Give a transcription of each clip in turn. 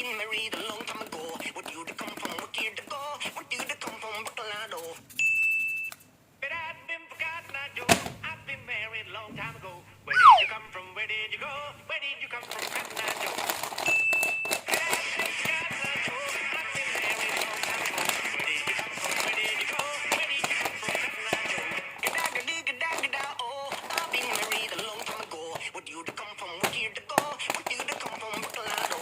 been married a long time ago. What you to come from? What year to go? What you to come from? Buckalado. But I've been forgotten, I Joe. I've been married a long time ago. Where did you come from? Where did you go? Where did you come from, Cotton Eye Joe? But I've been forgotten, I Joe. I've been married a long time ago. Where did you come from? Where did you go? Where did you come from, Cotton Eye Joe? Gedagadidao. I've been married a long time ago. What you to come from? What year to go? What you to come from, Buckalado?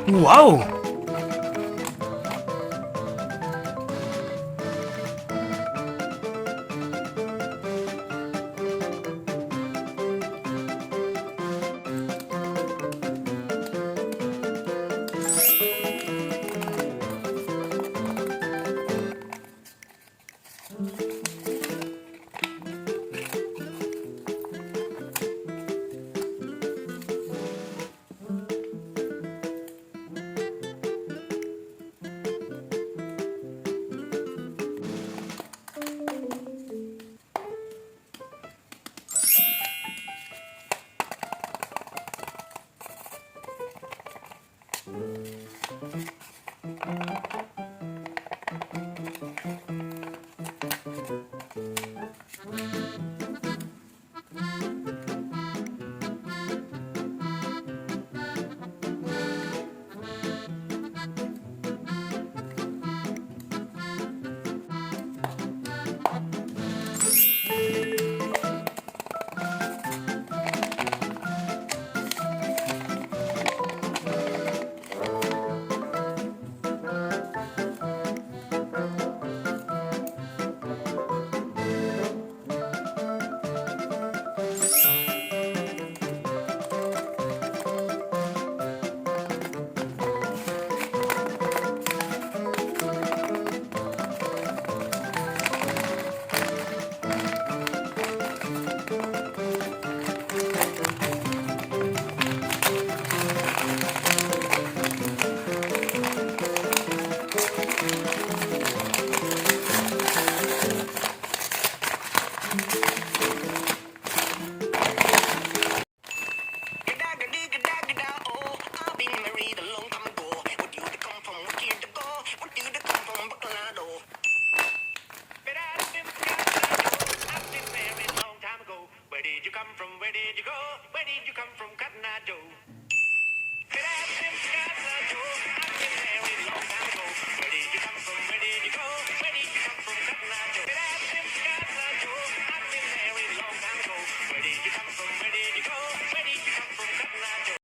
Wow! Where did you go? Where did you come from, Cotton Eye Joe? Could I have been Cotton Eye Joe? I've been married a long time ago. Where did you come from? Where did you go? Where did you come from, Cotton Eye Joe? Could I have been Cotton Eye Joe? I've been married a long time ago. Where did you come from? Where did you go? Where did you come from, Cotton Eye Joe?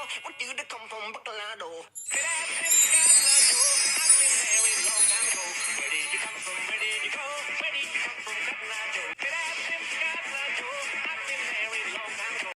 Want you to